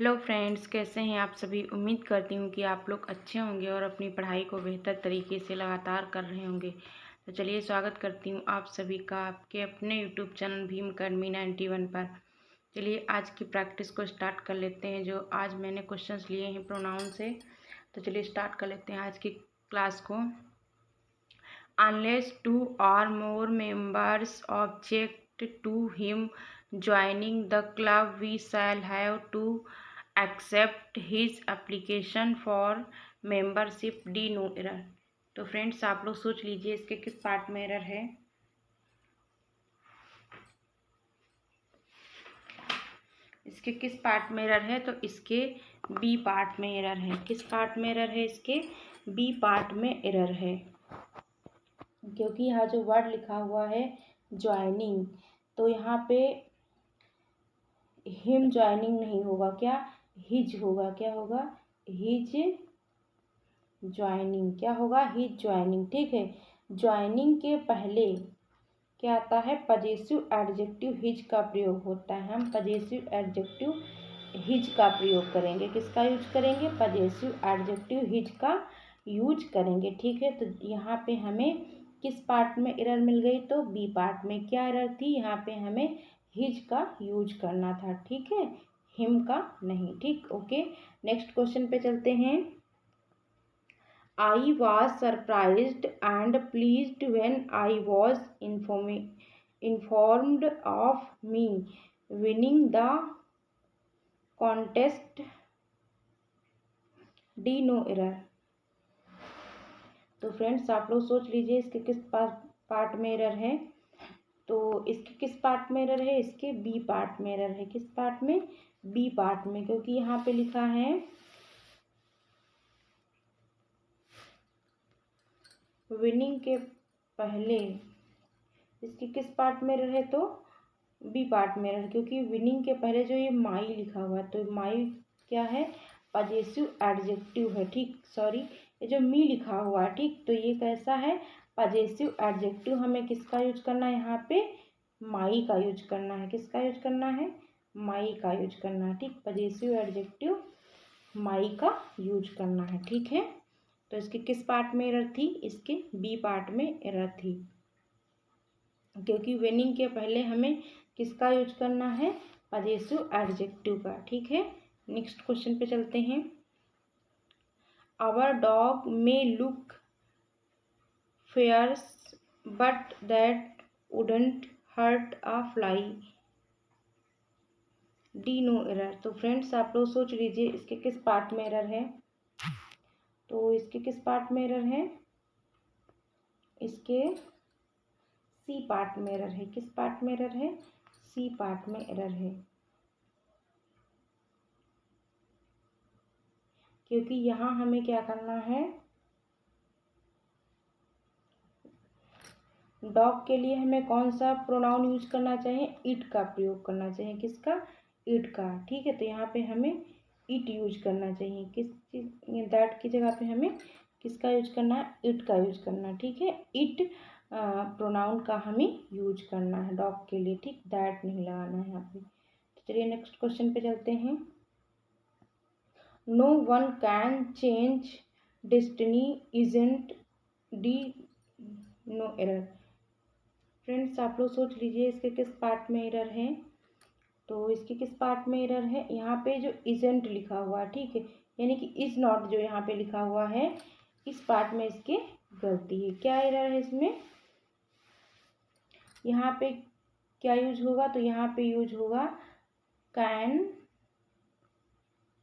Hello friends, कैसे हैं आप सभी। उम्मीद करती हूँ कि आप लोग अच्छे होंगे और अपनी पढ़ाई को बेहतर तरीके से लगातार कर रहे होंगे। तो चलिए स्वागत करती हूँ आप सभी का आपके अपने यूट्यूब चैनल भीम अकेडमी 91 पर। चलिए आज की प्रैक्टिस को स्टार्ट कर लेते हैं। जो आज मैंने क्वेश्चंस लिए हैं प्रोनाउन से, तो चलिए स्टार्ट कर लेते हैं आज की क्लास को। Unless two or more members object to him joining the club, we shall have to accept his application for membership. D no error। तो फ्रेंड्स आप लोग सोच लीजिए इसके किस पार्ट में एरर है। इसके किस पार्ट में एरर है, तो इसके बी पार्ट में एरर है। किस पार्ट में एरर है? इसके बी पार्ट में एरर है, क्योंकि यहाँ जो वर्ड लिखा हुआ है ज्वाइनिंग, तो यहाँ पे हिम ज्वाइनिंग नहीं होगा, क्या हिज होगा। क्या होगा? His joining. क्या होगा? His joining. ठीक है, ज्वाइनिंग के पहले क्या आता है? पजेसिव एडजेक्टिव हिज का प्रयोग होता है। हम पजेसिव एडजेक्टिव हिज का प्रयोग करेंगे। किसका यूज करेंगे? पजेसिव एडजेक्टिव हिज का यूज करेंगे। ठीक है, तो यहाँ पे हमें किस पार्ट में एरर मिल गई? तो बी पार्ट में। क्या एरर थी? यहाँ पे हमें हिज का यूज करना था। ठीक है, हिम का नहीं। ठीक, ओके। नेक्स्ट क्वेश्चन पे चलते हैं। I was surprised and pleased when I was informed of me winning the contest. D no error। तो फ्रेंड्स आप लोग सोच लीजिए इसके किस पार्ट में एरर है। तो इसके किस पार्ट में एरर है? इसके बी पार्ट में एरर है। किस पार्ट में? बी पार्ट में, क्योंकि यहाँ पे लिखा है विनिंग के पहले। इसके किस पार्ट में एरर है? तो बी पार्ट में एरर, क्योंकि विनिंग के पहले जो ये माई लिखा हुआ है, तो माई क्या है? पजेसिव एडजेक्टिव है। ठीक, सॉरी, ये जो मी लिखा हुआ है, ठीक, तो ये कैसा है? Possessive adjective. हमें किसका यूज करना है? यहाँ पे माई का यूज करना है। किसका यूज करना है? माई का यूज करना है। ठीक, पजेसिव एडजेक्टिव माई का यूज करना है। ठीक है, तो इसके किस पार्ट में एरर थी? इसके बी पार्ट में एरर थी, क्योंकि विनिंग के पहले हमें किसका यूज करना है? पजेसिव एडजेक्टिव का। ठीक है, नेक्स्ट क्वेश्चन पे चलते हैं। Our dog may look fierce but that wouldn't hurt a fly. D no error. तो फ्रेंड्स आप लोग सोच लीजिए इसके किस पार्ट में एरर है। तो इसके किस पार्ट में एरर है? इसके सी पार्ट में एरर है। किस पार्ट में एरर है? सी पार्ट में एरर है, क्योंकि यहाँ हमें क्या करना है? डॉग के लिए हमें कौन सा प्रोनाउन यूज करना चाहिए? इट का प्रयोग करना चाहिए। किसका? इट का। ठीक है, तो यहाँ पे हमें इट यूज करना चाहिए। किस चीज? दैट की जगह पे हमें किसका यूज करना है? इट का यूज करना है। ठीक है, इट प्रोनाउन का हमें यूज करना है डॉग के लिए। ठीक, दैट नहीं लगाना है यहाँ पे। तो चलिए नेक्स्ट क्वेश्चन पे चलते हैं। No one can change destiny isn't D no error. Friends आप लोग सोच लीजिए इसके किस पार्ट में एरर है। तो इसके किस पार्ट में एरर है? यहाँ पे जो इजेंट लिखा हुआ है, ठीक है, यानी कि इज नॉट जो यहाँ पे लिखा हुआ है, इस पार्ट में इसके गलती है। क्या एरर है इसमें? यहाँ पे क्या यूज होगा? तो यहाँ पे यूज होगा कैन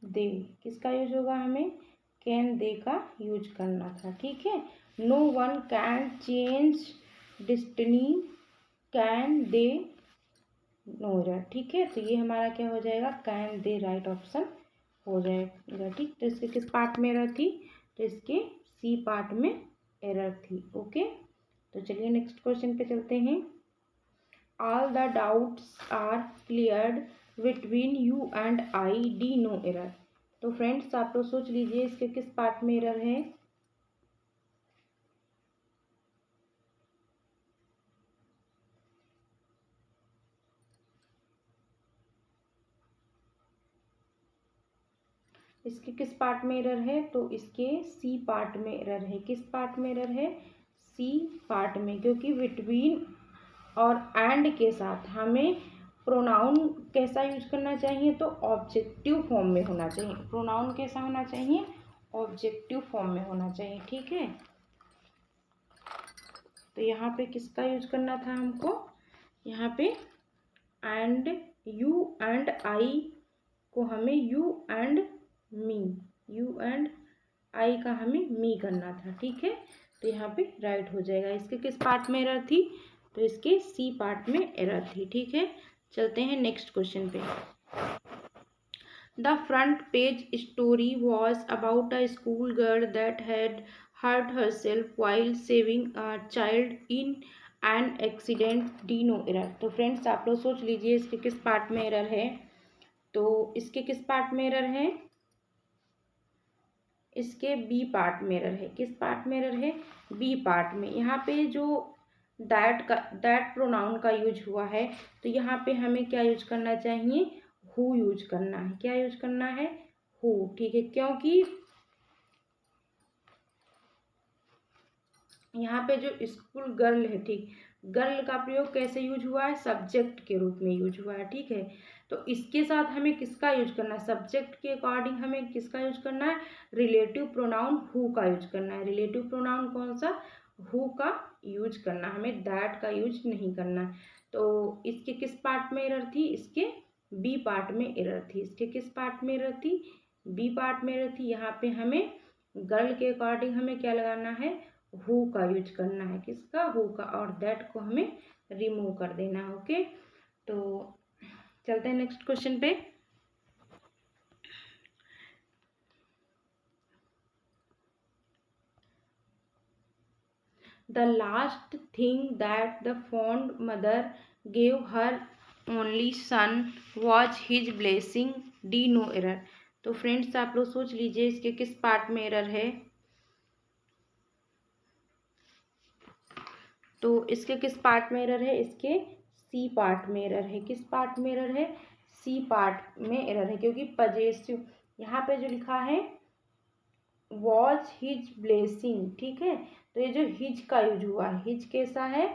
दे। किसका यूज होगा? हमें कैन दे का यूज करना था। ठीक है, no one can change destiny can they no error. ठीक है, तो ये हमारा क्या हो जाएगा? कैन दे राइट ऑप्शन हो जाएगा। ठीक, तो इसके किस पार्ट में एरर थी? तो इसके सी पार्ट में एरर थी। ओके, तो चलिए नेक्स्ट क्वेश्चन पे चलते हैं। All the doubts are cleared between you and I D no error. तो फ्रेंड्स आप लोग सोच लीजिए इसके किस पार्ट में एरर है। इसके किस पार्ट में एरर है, तो इसके सी पार्ट में एरर है। किस पार्ट में एरर है, सी पार्ट में, क्योंकि बिटवीन और एंड के साथ हमें प्रोनाउन कैसा यूज करना चाहिए, तो ऑब्जेक्टिव फॉर्म में होना चाहिए। प्रोनाउन कैसा होना चाहिए, ऑब्जेक्टिव फॉर्म में होना चाहिए, ठीक है। तो यहाँ पे किसका यूज करना था हमको, यहाँ पे एंड, यू एंड आई को हमें you and me, you and आई का हमें मी करना था, ठीक है। तो यहाँ पे राइट हो जाएगा। इसके किस पार्ट में एरर थी, तो इसके सी पार्ट में एरर थी, ठीक है। चलते हैं नेक्स्ट क्वेश्चन पे। The front page story was about a school girl that had hurt herself while saving a child in an accident, D no error. तो फ्रेंड्स आप लोग सोच लीजिए इसके किस पार्ट में एरर है, तो इसके किस पार्ट में एरर है, इसके बी पार्ट में एरर है। किस पार्ट में एरर है, बी पार्ट में। यहाँ पे जो दैट प्रोनाउन का यूज हुआ है, तो यहाँ पे हमें क्या यूज करना चाहिए, हु यूज करना है। क्या यूज करना है, हु, ठीक है। क्योंकि यहाँ पे जो स्कूल गर्ल है, ठीक, गर्ल का प्रयोग कैसे यूज हुआ है, सब्जेक्ट के रूप में यूज हुआ है, ठीक है। तो इसके साथ हमें किसका यूज करना है, सब्जेक्ट के अकॉर्डिंग हमें किसका यूज करना है, रिलेटिव प्रोनाउन हु का यूज करना है। रिलेटिव प्रोनाउन कौन सा, हु का यूज करना, हमें दैट का यूज नहीं करना है। तो इसके किस पार्ट में एरर थी, इसके बी पार्ट में एरर थी। इसके किस पार्ट में एरर थी, बी पार्ट में एरर थी। यहाँ पे हमें गर्ल के अकॉर्डिंग हमें क्या लगाना है, हु का यूज करना है। किसका, हु का, और दैट को हमें रिमूव कर देना है, ओके। तो चलते हैं नेक्स्ट क्वेश्चन पे। The last thing that the fond mother gave her only son was his blessing, D no error. तो फ्रेंड्स आप लोग सोच लीजिए इसके किस पार्ट में एरर है, तो इसके किस पार्ट में एरर है, इसके सी पार्ट में एरर है। किस पार्ट में एरर है, सी पार्ट में एरर है, क्योंकि पजेसिव यहाँ पे जो लिखा है वॉज हिज ब्लेसिंग, ठीक है। तो ये जो हिज का यूज हुआ है, हिज कैसा है,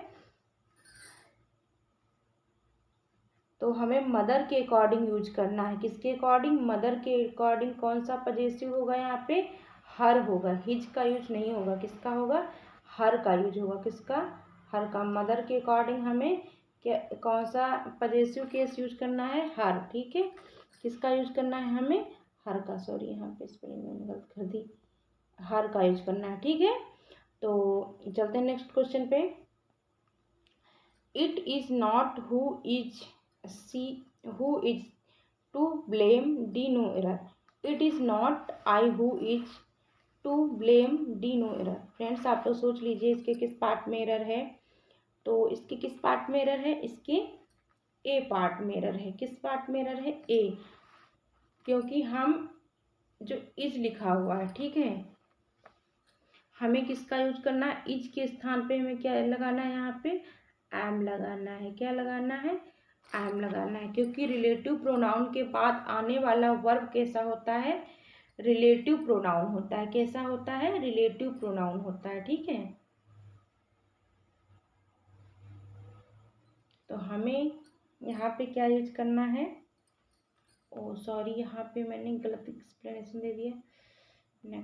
तो हमें मदर के अकॉर्डिंग यूज करना है। किसके अकॉर्डिंग, मदर के अकॉर्डिंग। कौन सा पजेसिव होगा यहाँ पे, हर होगा, हिज का यूज नहीं होगा। किसका होगा, हर का यूज होगा। किसका, हर का। मदर के अकॉर्डिंग हमें क्या, कौन सा पजेसिव केस यूज करना है, हर, ठीक है। किसका यूज करना है हमें, हर का। सॉरी यहाँ पे स्पेलिंग मैंने गलत कर दी, हर का यूज करना है, ठीक है। तो चलते हैं नेक्स्ट क्वेश्चन पे। It is not who is she, who is to blame, D no error. It is not I who is to blame, D no error. Friends आप लोग सोच लीजिए इसके किस पार्ट में एरर है, तो इसके किस पार्ट में एरर है, इसके ए पार्ट में एरर है। किस पार्ट में एरर है, ए, क्योंकि हम जो इज लिखा हुआ है, ठीक है, हमें किसका यूज करना है, इज के स्थान पे हमें क्या लगाना है, यहाँ पे एम लगाना है। क्या लगाना है, एम लगाना है, क्योंकि रिलेटिव प्रोनाउन के बाद आने वाला वर्ब कैसा होता है, रिलेटिव प्रोनाउन होता है। कैसा होता है, रिलेटिव प्रोनाउन होता है, ठीक है। तो हमें यहाँ पे क्या यूज करना है, ओ सॉरी यहाँ पे मैंने गलत एक्सप्लेनेशन दे दिया।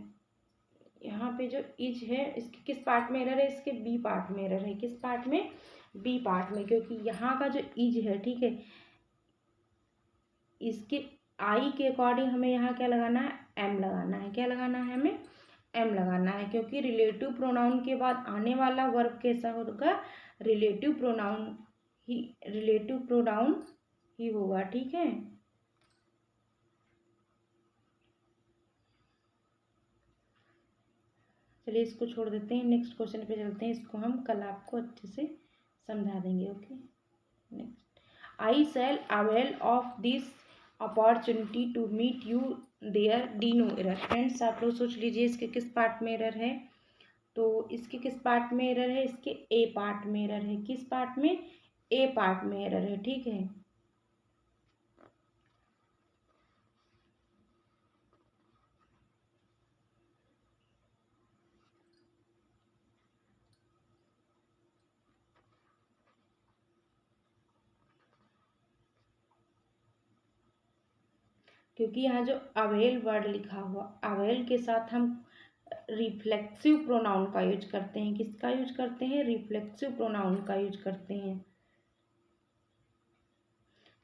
यहाँ पे जो इज है इसके किस पार्ट में एरर है, इसके बी पार्ट में एरर है। किस पार्ट में, बी पार्ट में, क्योंकि यहाँ का जो इज है, ठीक है, इसके आई के अकॉर्डिंग हमें यहाँ क्या लगाना है, एम लगाना है। क्या लगाना है, हमें एम लगाना है, क्योंकि रिलेटिव प्रोनाउन के बाद आने वाला वर्ब कैसा होगा, रिलेटिव प्रोनाउन ही, रिलेटिव प्रोनाउन ही होगा, ठीक है। चलिए इसको छोड़ देते हैं, नेक्स्ट क्वेश्चन पे चलते हैं। इसको हम कल आपको अच्छे से समझा देंगे, okay. Next, I shall avail of this opportunity to meet you there, D no error. Friends आप लोग सोच लीजिए इसके किस पार्ट में एरर है, तो इसके किस पार्ट में एरर है, इसके ए पार्ट में एरर है। किस पार्ट में, ए पार्ट में एरर है, ठीक है। क्योंकि यहाँ जो अवेल वर्ड लिखा हुआ, अवेल के साथ हम रिफ्लेक्सिव प्रोनाउन का यूज करते हैं। किसका यूज करते हैं? रिफ्लेक्सिव प्रोनाउन का यूज करते हैं।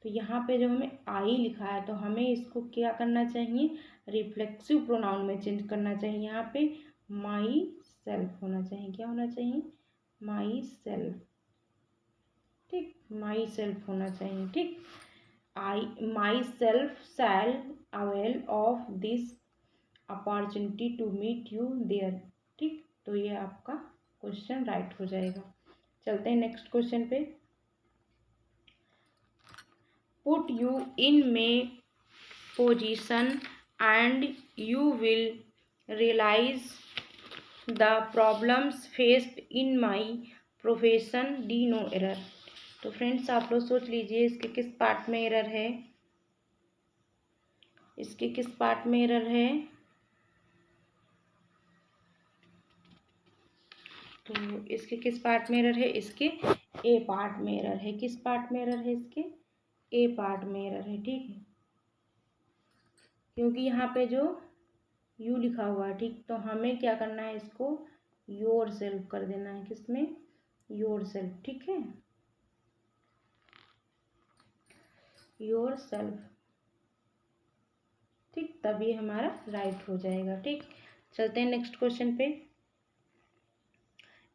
तो यहाँ पे जो हमें आई लिखा है तो हमें इसको क्या करना चाहिए? रिफ्लेक्सिव प्रोनाउन में चेंज करना चाहिए। यहाँ पे माई सेल्फ होना चाहिए। क्या होना चाहिए? Myself. ठीक, माई सेल्फ होना चाहिए। ठीक, I myself shall avail of this opportunity to meet you there. ठीक, तो ये आपका क्वेश्चन राइट हो जाएगा। चलते हैं नेक्स्ट क्वेश्चन पे। Put you in my position and you will realise the problems faced in my profession D no error. तो फ्रेंड्स आप लोग सोच लीजिए इसके किस पार्ट में एरर है? इसके किस पार्ट में एरर है? तो इसके किस पार्ट में एरर है? इसके ए पार्ट में एरर है। किस पार्ट में एरर है? इसके ए पार्ट में एरर है। ठीक है, क्योंकि यहाँ पे जो यू लिखा हुआ है, ठीक, तो हमें क्या करना है? इसको योर सेल्फ कर देना है। किसमें? Your self. ठीक है, योर सेल्फ। ठीक, तभी हमारा राइट हो जाएगा। ठीक, चलते हैं नेक्स्ट क्वेश्चन पे।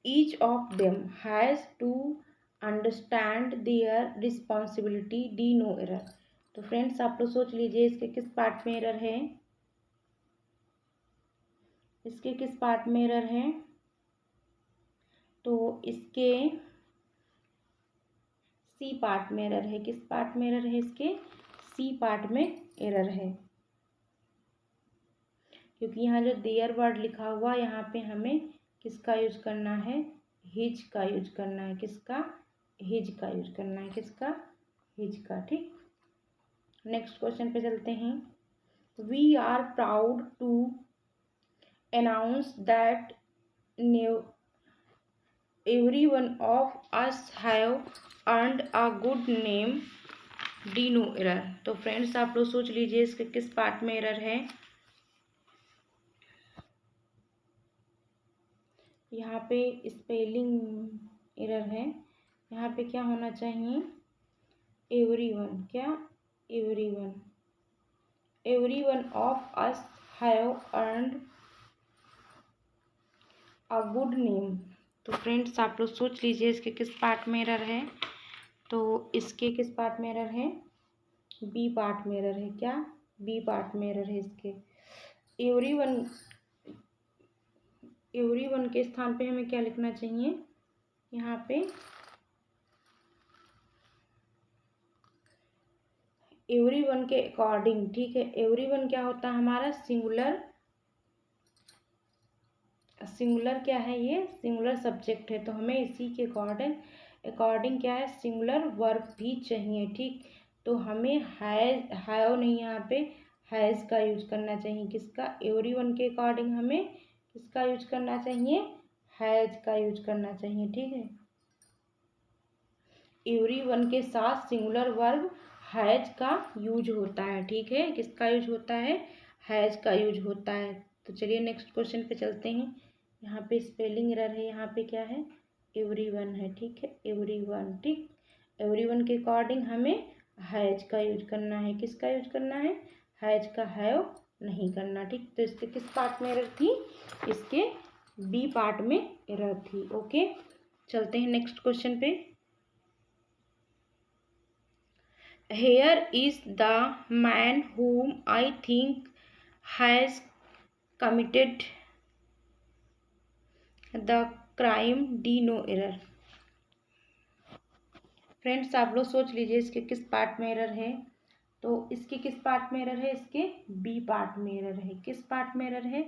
Each of them has to understand their responsibility D no error. तो फ्रेंड्स आप लोग सोच लीजिए इसके किस पार्ट में एरर है? इसके किस पार्ट में एरर है? तो इसके सी पार्ट में एरर है। किस पार्ट में एरर है? इसके सी पार्ट में एरर है, क्योंकि यहाँ जो देयर वर्ड लिखा हुआ यहाँ पे हमें किसका यूज करना है? हिज का यूज करना है। किसका? हिज का यूज करना है। किसका? हिज का। ठीक, नेक्स्ट क्वेश्चन पे चलते हैं। We are proud to announce that every one of us have earned a good name D no error. तो फ्रेंड्स आप लोग सोच लीजिए इसके किस पार्ट में एरर है? यहाँ पे स्पेलिंग एरर है। यहाँ पे क्या होना चाहिए? एवरीवन। क्या? Everyone. Everyone of us have earned a good name. तो फ्रेंड्स आप लोग सोच लीजिए इसके किस पार्ट में एरर है? तो इसके किस पार्ट में एरर है? बी पार्ट में एरर है। क्या? बी पार्ट में एरर है इसके। एवरीवन, एवरीवन के स्थान पे हमें क्या लिखना चाहिए? यहाँ पे एवरीवन के अकॉर्डिंग। ठीक है, एवरीवन क्या होता है? हमारा सिंगुलर। सिंगुलर क्या है? ये सिंगुलर सब्जेक्ट है, तो हमें इसी के अकॉर्डिंग अकॉर्डिंग क्या है? सिंगुलर वर्ब भी चाहिए। ठीक, तो हमें हैव नहीं, यहाँ पे हैज़ का यूज करना चाहिए। किसका? एवरीवन के अकॉर्डिंग हमें किसका यूज करना चाहिए? हैज़ का यूज करना चाहिए। ठीक है, एवरीवन के साथ सिंगुलर वर्ब हैज का यूज होता है। ठीक है, किसका यूज होता है? हैज का यूज होता है। तो चलिए नेक्स्ट क्वेश्चन पे चलते हैं। यहाँ पे स्पेलिंग एरर है। यहाँ पे क्या है? एवरीवन है। ठीक है, एवरीवन। ठीक, एवरीवन के अकॉर्डिंग हमें हैज का यूज करना है। किसका यूज करना है? हैज का हैव नहीं करना। ठीक, तो इसके किस पार्ट में एरर थी? इसके बी पार्ट में एरर थी। ओके, चलते हैं नेक्स्ट क्वेश्चन पे। Here is the man whom I think has committed the crime D no error। Friends आप लोग सोच लीजिए इसके किस पार्ट में एरर है? तो इसके किस पार्ट में एरर है? इसके बी पार्ट में एरर है। किस पार्ट में एरर है?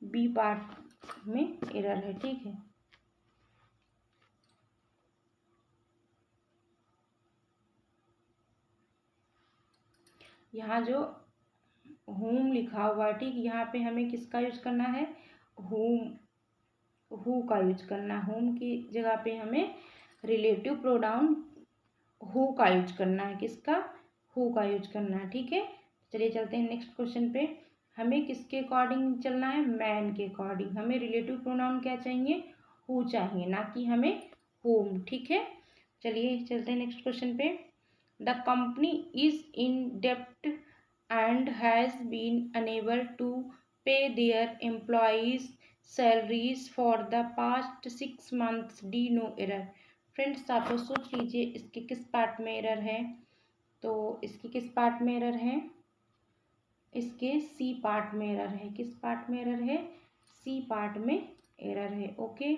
बी पार्ट में एरर है। ठीक है, यहाँ जो होम लिखा हुआ है, ठीक, यहाँ पे हमें किसका यूज करना है? होम, हु का यूज करना है। होम की जगह पे हमें रिलेटिव प्रोनाउन हु का यूज करना है। किसका? हु का यूज करना है। ठीक है, चलिए चलते हैं नेक्स्ट क्वेश्चन पे। हमें किसके अकॉर्डिंग चलना है? मैन के अकॉर्डिंग। हमें रिलेटिव प्रोनाउन क्या चाहिए? हु चाहिए, ना कि हमें होम। ठीक है, चलिए चलते हैं नेक्स्ट क्वेश्चन पे। द कंपनी इज इन डेप्ट and has been unable to pay their employees salaries for the past 6 months। D no error. Friends आप लोग सोच लीजिए इसके किस पार्ट में एरर है। तो इसके किस पार्ट में एरर है? इसके सी पार्ट में एरर है। किस पार्ट में एरर है? सी पार्ट में एरर है। ओके,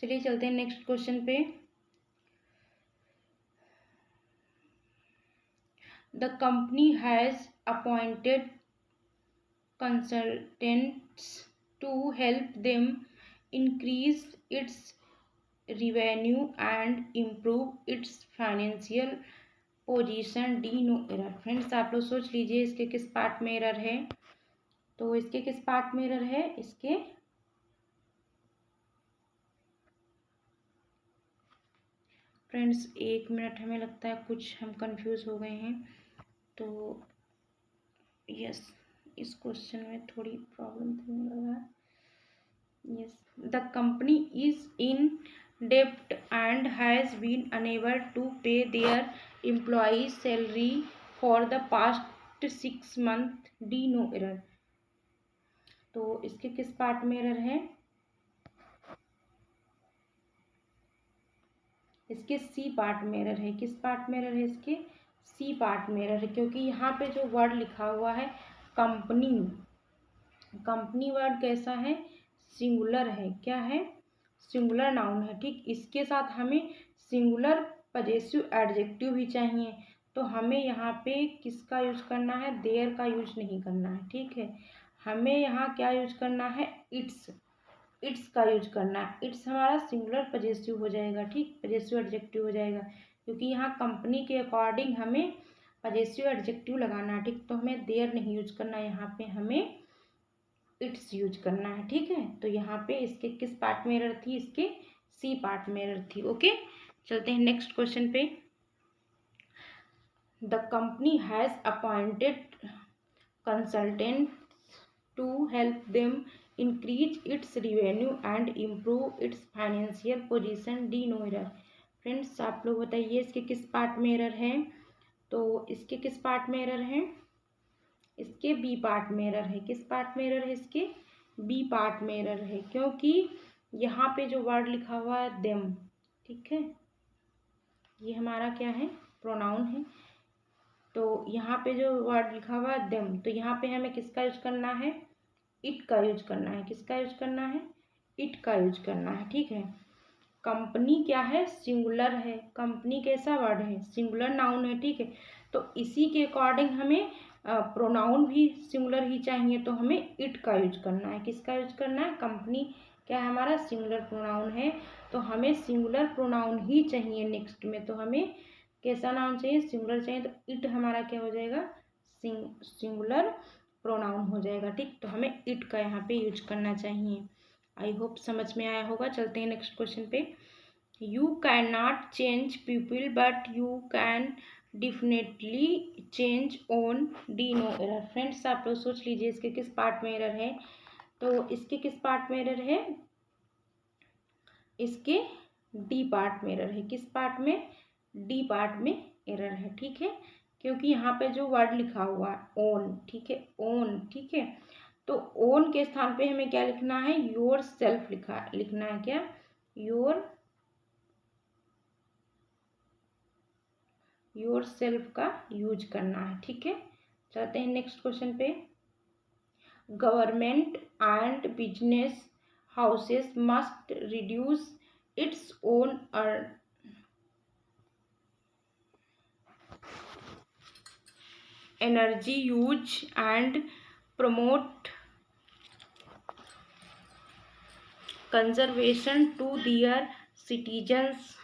चलिए चलते हैं नेक्स्ट क्वेश्चन पे। The company has appointed consultants to help them increase its revenue and improve its financial position। D no error. Friends आप लोग सोच लीजिए इसके किस पार्ट में एरर है। तो इसके किस पार्ट में एरर है? इसके फ्रेंड्स 1 मिनट, हमें लगता है कुछ हम कंफ्यूज हो गए हैं। तो यस, इस क्वेश्चन में थोड़ी प्रॉब्लम थी मुझे लग रहा है। Yes, the company is in डेप्ट and has been unable to pay their employees salary for the past 6 months। D no error. तो इसके किस पार्ट में एरर है? इसके सी पार्ट में एरर है। किस पार्ट में एरर है? इसके सी पार्ट में एरर है, क्योंकि यहाँ पे जो वर्ड लिखा हुआ है कंपनी, कंपनी वर्ड कैसा है? सिंगुलर है। क्या है? सिंगुलर नाउन है। ठीक, इसके साथ हमें सिंगुलर पजेसिव एडजेक्टिव भी चाहिए। तो हमें यहाँ पे किसका यूज करना है? देयर का यूज नहीं करना है। ठीक है, हमें यहाँ क्या यूज करना है? इट्स। इट्स का यूज करना है। इट्स हमारा सिंगुलर पजेसिव हो जाएगा। ठीक, पजेसिव एडजेक्टिव हो जाएगा, क्योंकि यहाँ कंपनी के अकॉर्डिंग हमें पजेसिव एडजेक्टिव लगाना है। ठीक, तो हमें देयर नहीं यूज करना है, यहाँ पे हमें इट्स यूज करना है। ठीक है, तो यहाँ पे इसके किस पार्ट में एरर थी? इसके सी पार्ट में एरर थी। ओके, चलते हैं नेक्स्ट क्वेश्चन पे। The company has appointed consultant to help them increase its revenue and improve its financial position. D no error. Friends आप लोग बताइए इसके किस पार्ट में एरर है? तो इसके किस पार्ट में एरर है? इसके बी पार्ट में एरर है। किस पार्ट में एरर है? इसके बी पार्ट में एरर है, क्योंकि यहाँ पे जो वर्ड लिखा हुआ है देम, ठीक है, ये हमारा क्या है? प्रोनाउन है। तो यहाँ पे जो वर्ड लिखा हुआ है देम, तो यहाँ पे हमें किसका यूज करना है? इट का यूज करना है। किसका यूज करना है? इट का यूज करना है। ठीक है, कंपनी क्या है? सिंगुलर है। कंपनी कैसा वर्ड है? सिंगुलर नाउन है। ठीक है, तो इसी के अकॉर्डिंग हमें प्रोनाउन भी सिंगुलर ही चाहिए, तो हमें इट का यूज करना है। किसका यूज करना है? कंपनी क्या है हमारा? सिंगुलर प्रोनाउन है, तो हमें सिंगुलर प्रोनाउन ही चाहिए नेक्स्ट में। तो हमें कैसा नाउन चाहिए? सिंगुलर चाहिए, तो इट हमारा क्या हो जाएगा? सिंगुलर प्रोनाउन हो जाएगा। ठीक, तो हमें इट का यहाँ पे यूज करना चाहिए। आई होप समझ में आया होगा। चलते हैं नेक्स्ट क्वेश्चन पे। You can not change people but you can definitely change own. D no error. Friends आप लोग सोच लीजिए इसके किस पार्ट में एरर है। तो इसके किस पार्ट में एरर है? इसके डी पार्ट में एरर है। किस पार्ट में? डी पार्ट में एरर है। ठीक है, क्योंकि यहाँ पे जो वर्ड लिखा हुआ है ओन, ठीक है, ओन, ठीक है, तो ओन के स्थान पे हमें क्या लिखना है? योर सेल्फ लिखना है। क्या? योर सेल्फ का यूज करना है। ठीक है, चलते हैं नेक्स्ट क्वेश्चन पे। Government and business houses must reduce its own energy use and promote conservation to their citizens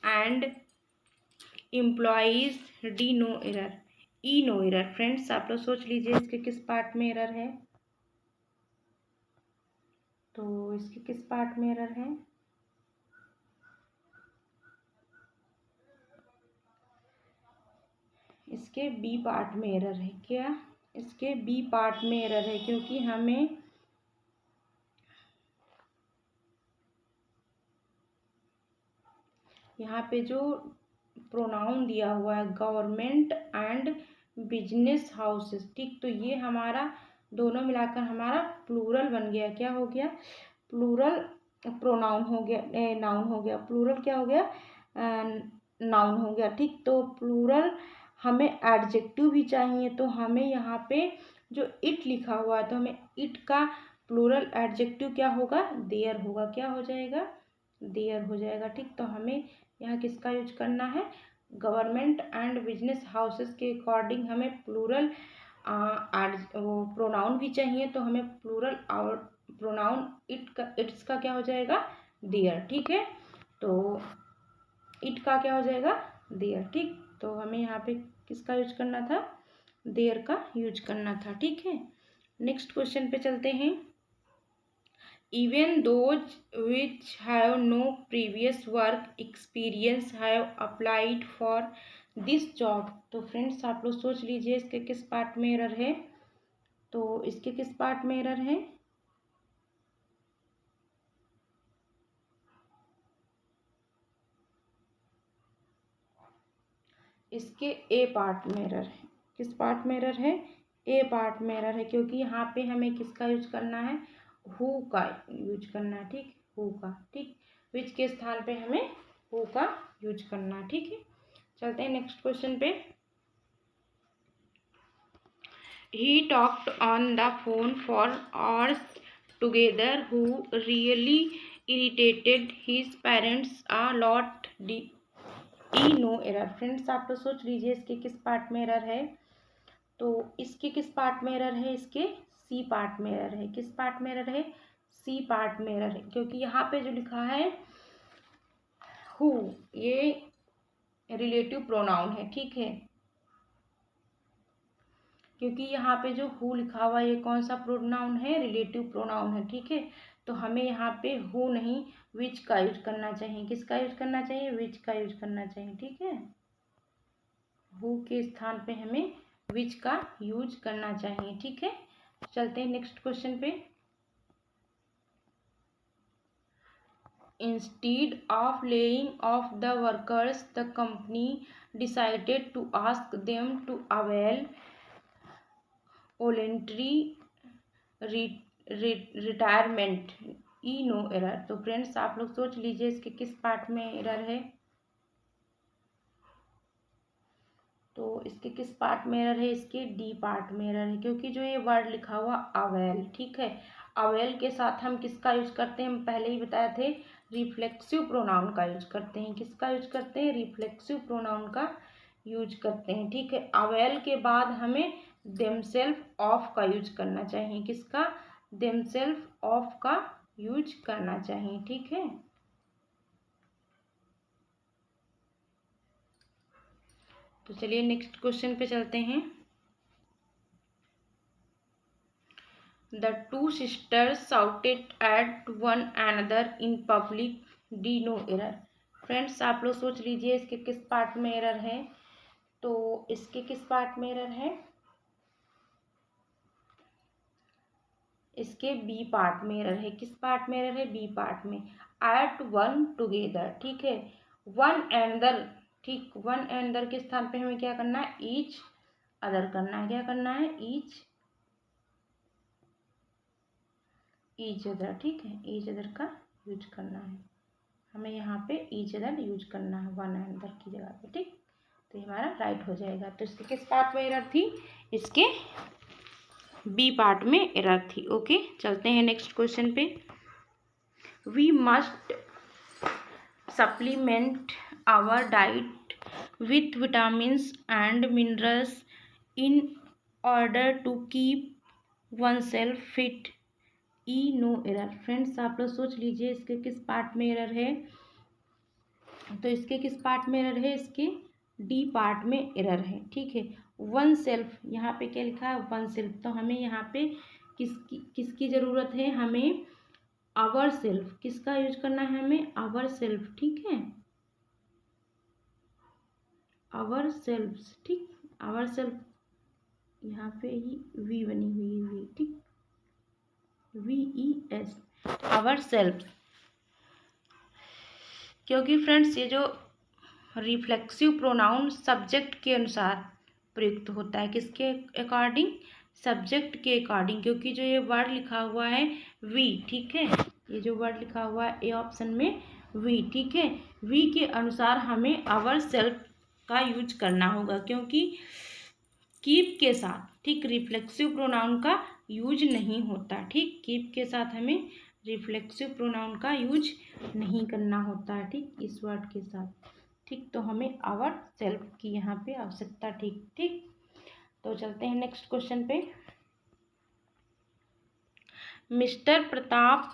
and employees. D no error. E no error. Friends आप लोग सोच लीजिए इसके किस पार्ट में एरर है। तो इसके किस पार्ट में एरर है? इसके बी पार्ट में एरर है। क्या? इसके बी पार्ट में एरर है, क्योंकि हमें यहाँ पे जो प्रोनाउन दिया हुआ है गवर्नमेंट एंड बिजनेस हाउसेस, ठीक, तो ये हमारा दोनों मिलाकर हमारा प्लूरल बन गया। क्या हो गया? प्लूरल प्रोनाउन हो गया, नाउन हो गया। प्लूरल क्या हो गया? नाउन हो गया। ठीक, तो प्लूरल हमें एडजेक्टिव भी चाहिए, तो हमें यहाँ पे जो इट लिखा हुआ है तो हमें इट का प्लूरल एडजेक्टिव क्या होगा? देयर होगा। क्या हो जाएगा? देयर हो जाएगा। ठीक, तो हमें यहाँ किसका यूज करना है? गवर्नमेंट एंड बिजनेस हाउसेस के अकॉर्डिंग हमें प्लूरल प्रोनाउन भी चाहिए, तो हमें प्लूरल और प्रोनाउन इट्स का क्या हो जाएगा? देयर। ठीक है, तो इट का क्या हो जाएगा? देयर। ठीक, तो हमें यहाँ पे किसका यूज करना था? देयर का यूज करना था। ठीक है, नेक्स्ट क्वेश्चन पे चलते हैं। Even those which have no previous work experience have applied for this job. तो फ्रेंड्स आप लोग सोच लीजिए इसके किस पार्ट में एरर है? तो इसके किस पार्ट में एरर है? इसके ए पार्ट में एरर है। किस पार्ट में एरर है? ए पार्ट में एरर है, क्योंकि यहाँ पे हमें किसका यूज करना है? हु का यूज करना है। ठीक, हु का। ठीक, विच के स्थान पे हमें हु का यूज करना है। ठीक है, चलते हैं नेक्स्ट क्वेश्चन पे। He talked on the phone for hours together, who really irritated his parents a lot. E no error. Friends आप लोग सोच लीजिए इसके किस पार्ट में एरर है? तो इसके किस पार्ट में एरर है? इसके सी पार्ट में एरर है। किस पार्ट में एरर है? सी पार्ट में एरर है, क्योंकि यहाँ पे जो लिखा है हु, ये रिलेटिव प्रोनाउन है। ठीक है, क्योंकि यहाँ पे जो हु लिखा हुआ है ये कौन सा प्रोनाउन है? रिलेटिव प्रोनाउन है। ठीक है, तो हमें यहाँ पे हु नहीं विच का यूज करना चाहिए। किसका यूज करना चाहिए? विच का यूज करना चाहिए। ठीक है, हु के स्थान पे हमें विच का यूज करना चाहिए। ठीक है, चलते हैं नेक्स्ट क्वेश्चन पे। Instead of laying off the workers, the company decided to ask them to avail voluntary retirement. E no error. तो फ्रेंड्स आप लोग सोच लीजिए इसके किस पार्ट में एरर है? तो इसके किस पार्ट में एरर है? इसके डी पार्ट में एरर है, क्योंकि जो ये वर्ड लिखा हुआ अवेल, ठीक है, अवेल के साथ हम किसका यूज करते हैं? हम पहले ही बताए थे, रिफ्लेक्सिव प्रोनाउन का यूज करते हैं। किसका यूज करते हैं? रिफ्लेक्सिव प्रोनाउन का यूज करते हैं। ठीक है, अवेल के बाद हमें देमसेल्फ ऑफ का यूज करना चाहिए। किसका? देमसेल्फ ऑफ का यूज करना चाहिए। ठीक है, तो चलिए नेक्स्ट क्वेश्चन पे चलते हैं। The two sisters shouted at one another in public. D no error. Friends आप लोग सोच लीजिए इसके किस पार्ट में एरर है? तो इसके किस पार्ट में एरर है? इसके बी पार्ट में एरर है। किस पार्ट में एरर है? बी पार्ट में। एट वन टुगेदर, ठीक है, वन एंडर, ठीक, वन एंडर के स्थान पे हमें क्या करना है? ईच अदर करना है। क्या करना है? Each other. ठीक है, ईच अदर का यूज करना है हमें, यहाँ पे ईच अदर यूज करना है वन एंडर की जगह पे। ठीक, तो ये हमारा राइट हो जाएगा। तो इसके किस पार्ट में एरर थी? इसके बी पार्ट में एरर थी। ओके, चलते हैं नेक्स्ट क्वेश्चन पे। We must supplement our diet with vitamins and minerals in order to keep oneself fit. E no error. Friends आप लोग सोच लीजिए इसके किस पार्ट में एरर है। तो इसके किस पार्ट में एरर है, इसके डी पार्ट में एरर है। ठीक है, वन सेल्फ, यहाँ पे क्या लिखा है, वन सेल्फ। तो हमें यहाँ पे किसकी ज़रूरत है, हमें आवर सेल्फ। किसका यूज करना है हमें, आवर सेल्फ। ठीक है, आवर सेल्फ। ठीक, आवर सेल्फ, यहाँ पे ही वी बनी हुई है, वी। ठीक, VES, आवर सेल्फ। क्योंकि फ्रेंड्स ये जो रिफ्लेक्सिव प्रोनाउन सब्जेक्ट के अनुसार प्रयुक्त होता है, किसके अकॉर्डिंग, सब्जेक्ट के अकॉर्डिंग। क्योंकि जो ये वर्ड लिखा हुआ है वी, ठीक है, ये जो वर्ड लिखा हुआ है ए ऑप्शन में वी, ठीक है, वी के अनुसार हमें आवर सेल्फ का यूज करना होगा। क्योंकि कीप के साथ, ठीक, रिफ्लेक्सिव प्रोनाउन का यूज नहीं होता। ठीक, कीप के साथ हमें रिफ्लेक्सिव प्रोनाउन का यूज नहीं करना होता है। ठीक, इस वर्ड के साथ। ठीक, तो हमें आवर सेल्फ की यहाँ पे आवश्यकता। ठीक ठीक, तो चलते हैं नेक्स्ट क्वेश्चन पे। Mr Pratap,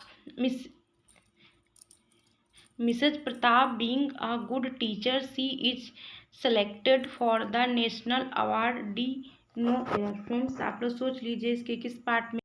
Mrs Pratap being a good teacher, she is selected for the national award, D no error. Friends आप लोग सोच लीजिए इसके किस पार्ट में